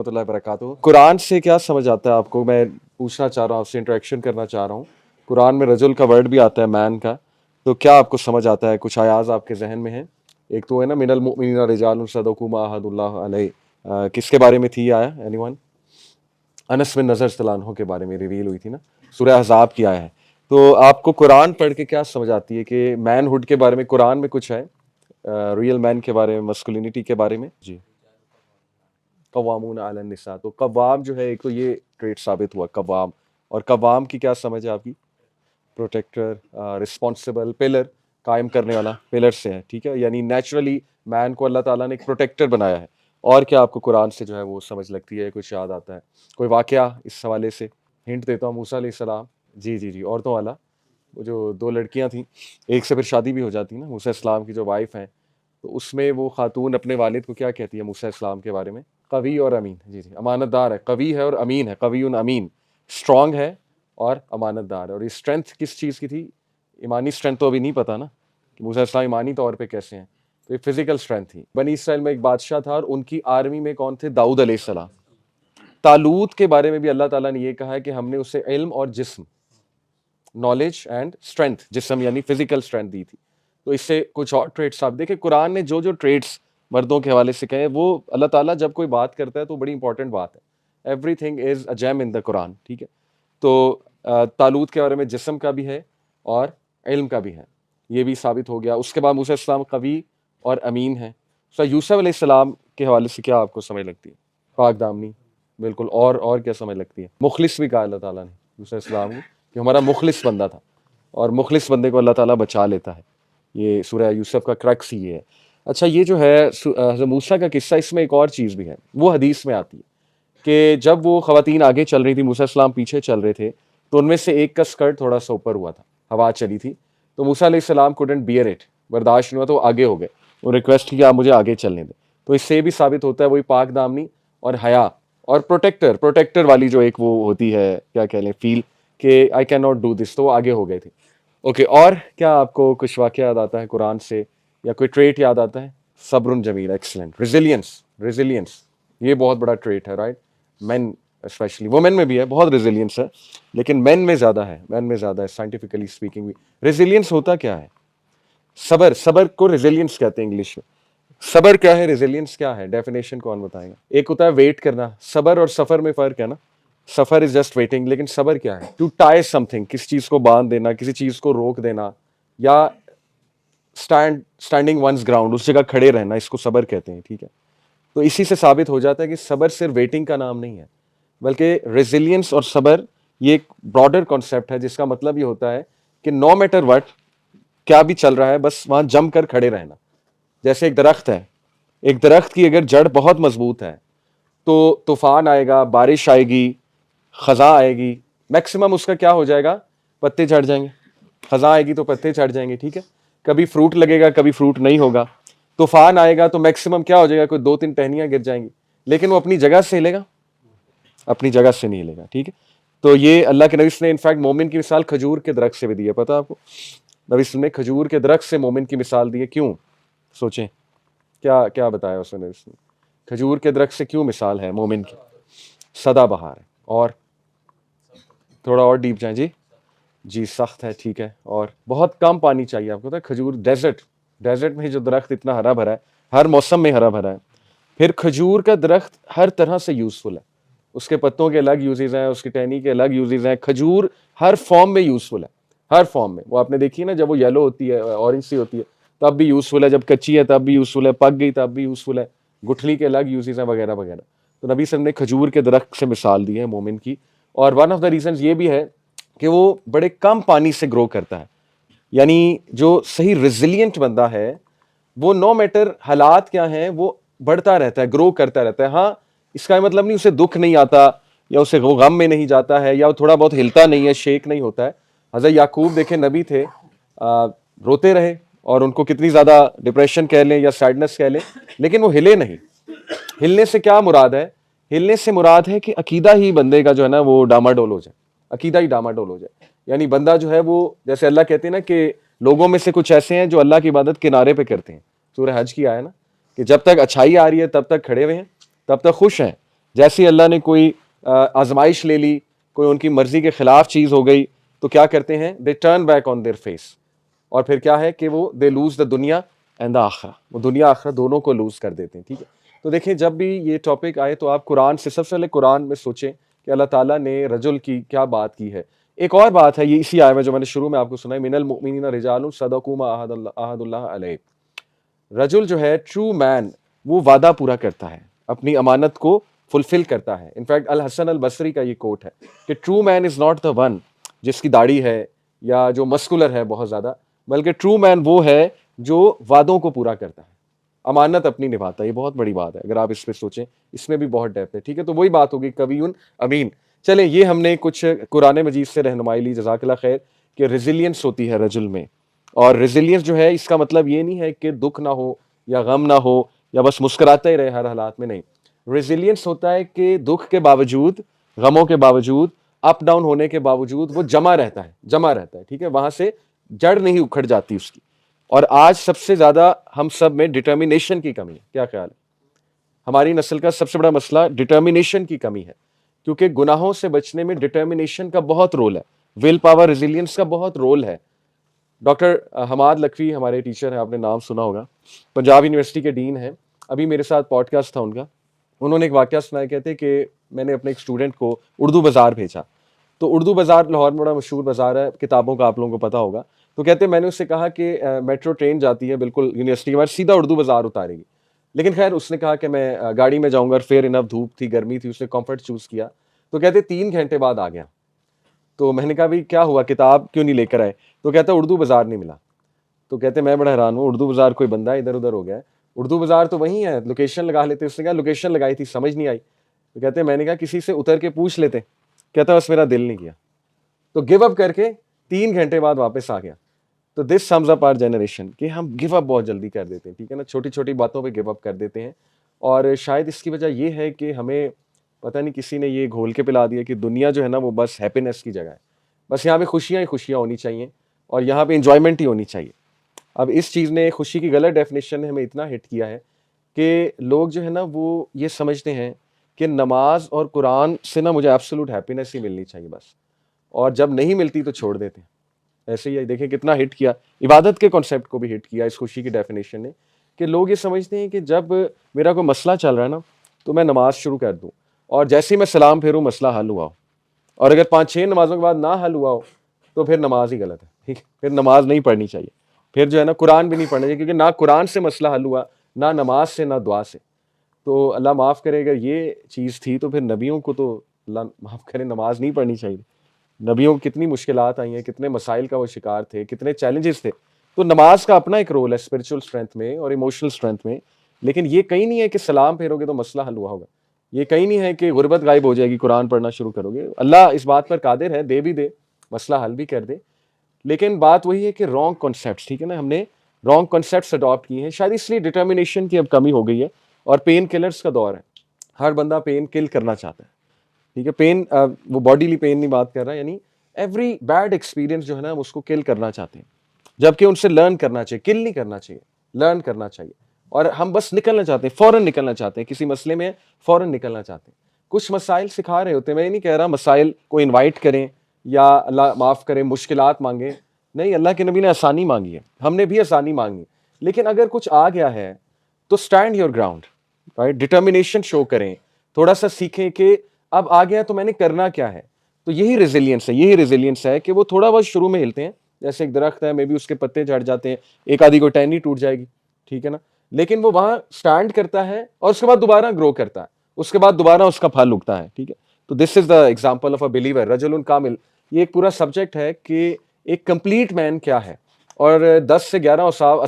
वबरकातुहू। कुरान से क्या समझ आता है आपको? मैं पूछना चाह रहा हूँ आपसे, इंटरेक्शन करना चाह रहा हूँ। कुरान में रजुल का वर्ड भी आता है, मैन का, तो क्या आपको समझ आता है? कुछ आयाज आपके जहन में है? एक तो है ना, मिनल मुमिनीना रिजालुन सदकू मा अहदुल्लाह अलैहि, किसके बारे में थी आया? एनीवन? अनस बिन नजर सलान्हो के बारे में रिवील हुई थी ना, सूरह अहज़ाब की आया है। तो आपको कुरान पढ़ के क्या समझ आती है कि मैनहुड के बारे में कुरान में कुछ है, रियल मैन के बारे में, मस्कुलिनिटी के बारे में? जी। कव्वामून अलन निसा, तो कव्वाम जो है, एक तो ये ट्रेट साबित हुआ कव्वाम। और कव्वाम की क्या समझ है आपकी? प्रोटेक्टर, रिस्पॉन्सिबल, पिलर, कायम करने वाला, पिलर से है, ठीक है। यानी नेचुरली मैन को अल्लाह ताला ने एक प्रोटेक्टर बनाया है। और क्या आपको कुरान से जो है वो समझ लगती है, कुछ याद आता है? कोई वाकया इस हवाले से? हिंट देता हूँ, मूसा अलैहिस्सलाम, जी जी जी, औरतों वाला, वो जो दो लड़कियां थी, एक से फिर शादी भी हो जाती ना, मूसा इस्लाम की जो वाइफ हैं, तो उसमें वो खातून अपने वालिद को क्या कहती है मूसा इस्लाम के बारे में? कवी और अमीन, जी जी, अमानतदार है, कवी है और अमीन है, कवी उन अमीन, स्ट्रांग है और अमानतदार है। और ये स्ट्रेंथ किस चीज़ की थी? ईमानी स्ट्रेंथ तो अभी नहीं पता ना कि मूसा इस्लाम ईमानी तौर पे कैसे हैं, तो ये फिजिकल स्ट्रेंथ थी। बनी इसराइल में एक बादशाह था और उनकी आर्मी में कौन थे? दाऊद अलैहिस्सलाम। तालूत के बारे में भी अल्लाह ताला ने ये कहा है कि हमने उसे इल्म और जिस्म, नॉलेज एंड स्ट्रेंथ, जिस्म यानी फिजिकल स्ट्रेंथ दी थी। तो इससे कुछ और ट्रेड्स आप देखें, कुरान ने जो जो ट्रेड्स मर्दों के हवाले से कहे, वो अल्लाह ताला जब कोई बात करता है तो बड़ी इंपॉर्टेंट बात है। Everything is a gem in the Quran, ठीक है। तो तालूत के बारे में जिस्म का भी है और इल्म का भी है, ये भी साबित हो गया। उसके बाद मूसा इस्लाम कवी और अमीन है। सो यूसुफ अलैहिस्सलाम के हवाले से क्या आपको समझ लगती है? पाक दामनी, बिल्कुल। और क्या समझ लगती है? मुखलिस भी कहा अल्लाह ताला ने मूसा इस्लाम को कि हमारा मुखलिस बंदा था, और मुखलिस बंदे को अल्लाह ताला बचा लेता है। ये सूरह यूसुफ का क्रक्स ही है। अच्छा, ये जो है हज़रत मूसा का किस्सा, इसमें एक और चीज़ भी है, वो हदीस में आती है कि जब वो ख़वातीन आगे चल रही थी, मूसा इस्लाम पीछे चल रहे थे, तो उनमें से एक का स्कर्ट थोड़ा सा ऊपर हुआ था, हवा चली थी, तो मूसा अलैहिस्सलाम कुडंट बियर इट, बर्दाश्त नहीं हुआ, तो वो आगे हो गए। वो रिक्वेस्ट की कि आप मुझे आगे चलने दें। तो इससे भी साबित होता है वही पाक दामनी और हया और प्रोटेक्टर वाली जो एक वो होती है, क्या कह लें, फील कि I can not do this, तो वो आगे हो गए थे। ओके, और क्या आपको कुछ वाक़या याद आता है कुरान से, या कोई ट्रेट याद आता है? सब्रुन जमील, एक्सीलेंट। रेजिलियंस, ये बहुत बड़ा ट्रेट है, राइट। मेन स्पेशली, वुमेन में भी है, बहुत रेजिलियंस है, लेकिन मेन में ज़्यादा है, साइंटिफिकली स्पीकिंग भी। रेजिलियंस होता क्या है? सबर को रेजिलियंस कहते हैं इंग्लिश में। सबर क्या है, रेजिलियंस क्या है? डेफिनेशन कौन बताएगा? एक होता है वेट करना, सबर और सफर में फ़र्क है ना। सफर इज जस्ट वेटिंग, लेकिन सबर क्या है? टू टाई समथिंग, किसी चीज को बांध देना, किसी चीज को रोक देना, या स्टैंडिंग वंस ग्राउंड, उस जगह खड़े रहना, इसको सबर कहते हैं, ठीक है। तो इसी से साबित हो जाता है कि सबर सिर्फ वेटिंग का नाम नहीं है, बल्कि रेजिलियंस और सबर ये एक ब्रॉडर कॉन्सेप्ट है, जिसका मतलब ये होता है कि नो मैटर व्हाट, क्या भी चल रहा है, बस वहां जम कर खड़े रहना। जैसे एक दरख्त है, एक दरख्त की अगर जड़ बहुत मजबूत है, तो तूफान आएगा, बारिश आएगी, खजा आएगी, मैक्सिमम उसका क्या हो जाएगा? पत्ते झड़ जाएंगे। खजा आएगी तो पत्ते झड़ जाएंगे, ठीक है। कभी फ्रूट लगेगा, कभी फ्रूट नहीं होगा। तूफान आएगा तो मैक्सिमम क्या हो जाएगा? कोई 2-3 टहनियां गिर जाएंगी, लेकिन वो अपनी जगह से हिलेगा? अपनी जगह से नहीं हिलेगा, ठीक है। तो ये अल्लाह के नबी ने इनफैक्ट मोमिन की मिसाल खजूर के दरख्त से भी दी है, पता आपको? नबी ने खजूर के दरख्त से मोमिन की मिसाल दी है। क्यों? सोचें, क्या क्या बताया उसने नबी ने? खजूर के दरख्त से क्यों मिसाल है मोमिन की? सदाबहार है, और थोड़ा और डीप जाएं जी। जी, सख्त है, ठीक है, और बहुत कम पानी चाहिए आपको। पता है खजूर, डेजर्ट में जो दरख्त इतना हरा भरा है, हर मौसम में हरा भरा है। फिर खजूर का दरख्त हर तरह से यूजफुल है, उसके पत्तों के अलग यूजेज हैं, उसकी टहनी के अलग यूजेज हैं। खजूर हर फॉर्म में यूजफुल है, हर फॉर्म में। वो आपने देखी ना, जब वो येलो होती है, ऑरेंज सी होती है, तब भी यूजफुल है, जब कच्ची है तब भी यूजफुल है, पक गई तब भी यूजफुल है, गुठली के अलग यूजेज हैं, वगैरह वगैरह। तो नबी सल्लल्लाहु अलैहि वसल्लम ने खजूर के दरख्त से मिसाल दी है मोमिन की। और वन ऑफ द रीजन ये भी है कि वो बड़े कम पानी से ग्रो करता है। यानी जो सही रेजिलियंट बंदा है, वो नो मैटर हालात क्या हैं, वो बढ़ता रहता है, ग्रो करता रहता है। हाँ, इसका मतलब नहीं उसे दुख नहीं आता, या उसे वो गम में नहीं जाता है, या वो थोड़ा बहुत हिलता नहीं है, शेक नहीं होता है। हज़रत याकूब देखे, नबी थे, रोते रहे, और उनको कितनी ज़्यादा डिप्रेशन कह लें या सैडनेस कह लें, लेकिन वो हिले नहीं। हिलने से क्या मुराद है? हिलने से मुराद है कि अकीदा ही बंदे का जो है ना, वो डामाडोल हो जाए, अकीदा ही डामाडोल हो जाए। यानी बंदा जो है वो, जैसे अल्लाह कहते हैं ना कि लोगों में से कुछ ऐसे हैं जो अल्लाह की इबादत किनारे पे करते हैं। सूरह हज की आया ना कि जब तक अच्छाई आ रही है तब तक खड़े हुए हैं, तब तक खुश हैं, जैसे ही अल्लाह ने कोई आजमाइश ले ली, कोई उनकी मर्जी के खिलाफ चीज हो गई, तो क्या करते हैं, they turn back on their face. और फिर क्या है कि वो दे लूज द दुनिया एंड द आखिरा, वो दुनिया आखिरा दोनों को लूज कर देते हैं। ठीक है, तो देखें जब भी ये टॉपिक आए तो आप कुरान से, सबसे पहले कुरान में सोचें कि अल्लाह ताला ने रजुल की क्या बात की है। एक और बात है, ये इसी आयत में जो मैंने शुरू में आपको सुनाई, मिनल मुमिनीना रिजालुन सदकू मा अहदुल्लाह अलैह। रजुल जो है, ट्रू मैन, वो वादा पूरा करता है, अपनी अमानत को फुलफिल करता है। इनफैक्ट अल हसन अल बसरी का ये कोट है कि true man is not the one जिसकी दाढ़ी है या जो मस्कुलर है बहुत ज्यादा, बल्कि ट्रू मैन वो है जो वादों को पूरा करता है, अमानत अपनी निभाता है। ये बहुत बड़ी बात है, अगर आप इस पे सोचें, इसमें भी बहुत डेप्थ है। ठीक है, तो वही बात होगी कवियुन अमीन। चले, ये हमने कुछ कुरान मजीद से रहनुमाई ली, जज़ाकल्लाह खैर, कि रेजिलियंस होती है रजुल में। और रेजिलियंस जो है, इसका मतलब ये नहीं है कि दुख ना हो या गम ना हो या बस मुस्कुराते ही रहे हर हालात में, नहीं। रेजिलियंस होता है कि दुख के बावजूद, गमों के बावजूद, अप डाउन होने के बावजूद वो जमा रहता है, जमा रहता है। ठीक है, वहां से जड़ नहीं उखड़ जाती उसकी। और आज सबसे ज्यादा हम सब में डिटर्मिनेशन की कमी है। क्या ख्याल है? हमारी नस्ल का सबसे बड़ा मसला डिटर्मिनेशन की कमी है, क्योंकि गुनाहों से बचने में डिटर्मिनेशन का बहुत रोल है, विल पावर, रेजिलियंस का बहुत रोल है। डॉक्टर हमाद लखवी हमारे टीचर हैं, आपने नाम सुना होगा, पंजाब यूनिवर्सिटी के डीन हैं। अभी मेरे साथ पॉडकास्ट था उनका, उन्होंने एक वाकया सुनाया, कहते कि मैंने अपने एक स्टूडेंट को उर्दू बाजार भेजा। तो उर्दू बाजार लाहौर में बड़ा मशहूर बाजार है, किताबों का आप लोगों को पता होगा। तो कहते मैंने उससे कहा कि मेट्रो ट्रेन जाती है बिल्कुल यूनिवर्सिटी के बाद, सीधा उर्दू बाजार उतारेगी। लेकिन खैर उसने कहा कि मैं गाड़ी में जाऊंगा, फेयर इनफ, धूप थी, गर्मी थी, उसने कंफर्ट चूज किया। तो कहते 3 घंटे बाद आ गया। तो मैंने कहा भाई क्या हुआ, किताब क्यों नहीं लेकर आए? तो कहता उर्दू बाजार नहीं मिला। तो कहते मैं बड़ा हैरान हूँ, उर्दू बाजार कोई बंदा इधर उधर हो गया है, उर्दू बाजार तो वही है, लोकेशन लगा लेते। उसने कहा लोकेशन लगाई थी, समझ नहीं आई। तो कहते मैंने कहा किसी से उतर के पूछ लेते। कहता बस मेरा दिल नहीं किया, तो गिव अप करके 3 घंटे बाद वापस आ गया। तो this sums up our generation, कि हम गिव अप बहुत जल्दी कर देते हैं। ठीक है ना, छोटी छोटी बातों पे गिव अप कर देते हैं। और शायद इसकी वजह ये है कि हमें पता नहीं किसी ने ये घोल के पिला दिया कि दुनिया जो है ना वो बस हैप्पीनेस की जगह है, बस यहाँ पे खुशियाँ ही खुशियाँ होनी चाहिए और यहाँ पे इंजॉयमेंट ही होनी चाहिए। अब इस चीज़ ने, खुशी की गलत डेफिनेशन ने हमें इतना हिट किया है कि लोग जो है ना वो ये समझते हैं कि नमाज और कुरान से ना मुझे एब्सोल्यूट हैप्पीनेस ही मिलनी चाहिए बस, और जब नहीं मिलती तो छोड़ देते हैं। ऐसे ही देखें कितना हिट किया, इबादत के कॉन्सेप्ट को भी हिट किया इस खुशी की डेफिनेशन ने, कि लोग ये समझते हैं कि जब मेरा कोई मसला चल रहा है ना तो मैं नमाज शुरू कर दूं, और जैसे ही मैं सलाम फेरूं मसला हल हुआ हो। और अगर 5-6 नमाजों के बाद ना हल हुआ हो तो फिर नमाज ही गलत है। ठीक है, फिर नमाज नहीं पढ़नी चाहिए, फिर जो है ना कुरान भी नहीं पढ़ना चाहिए, क्योंकि ना कुरान से मसला हल हुआ, ना नमाज से, ना दुआ से। तो अल्लाह माफ़ करे, अगर ये चीज़ थी तो फिर नबियों को तो अल्लाह माफ़ करे नमाज नहीं पढ़नी चाहिए। नबियों को कितनी मुश्किलात आई हैं, कितने मसाइल का वो शिकार थे, कितने चैलेंजेस थे। तो नमाज का अपना एक रोल है स्पिरिचुअल स्ट्रेंथ में और इमोशनल स्ट्रेंथ में। लेकिन ये कहीं नहीं है कि सलाम फेरोगे तो मसला हल हुआ होगा, ये कहीं नहीं है कि गुर्बत गायब हो जाएगी कुरान पढ़ना शुरू करोगे। अल्लाह इस बात पर कादिर है, दे भी दे, मसला हल भी कर दे। लेकिन बात वही है कि रॉन्ग कॉन्सेप्ट्स, ठीक है ना, हमने रॉन्ग कॉन्सेप्ट्स अडॉप्ट किए हैं, शायद इसलिए डिटर्मिनेशन की अब कमी हो गई है। और पेन किलर्स का दौर है, हर बंदा पेन किल करना चाहता है। ठीक है, पेन, वो बॉडीली पेन नहीं बात कर रहा, यानी एवरी बैड एक्सपीरियंस जो है ना हम उसको किल करना चाहते हैं, जबकि उनसे लर्न करना चाहिए, किल नहीं करना चाहिए, लर्न करना चाहिए। और हम बस निकलना चाहते हैं, फौरन निकलना चाहते हैं, किसी मसले में फौरन निकलना चाहते हैं। कुछ मसाइल सिखा रहे होते हैं, मैं ये नहीं कह रहा मसाइल को इन्वाइट करें या अल्लाह माफ़ करें मुश्किलात मांगे, नहीं, अल्लाह के नबी ने आसानी मांगी है, हमने भी आसानी मांगी। लेकिन अगर कुछ आ गया है तो stand your ground, right, determination show करें, थोड़ा सा सीखें कि अब आ गया तो मैंने करना क्या है। तो यही रेजिलियंस है, यही रेजिलियंस है कि वो थोड़ा बहुत शुरू में हिलते हैं, जैसे एक दरख्त है, मे बी उसके पत्ते झड़ जाते हैं, एक आधी को टहनी टूट जाएगी, ठीक है ना, लेकिन वो वहां स्टैंड करता है और उसके बाद दोबारा ग्रो करता है, उसके बाद दोबारा उसका फल उगता है। ठीक है, तो this is the example of a believer रजुलुन कामिल। ये एक पूरा सब्जेक्ट है कि एक कंप्लीट मैन क्या है। और 10 से 11 असलाम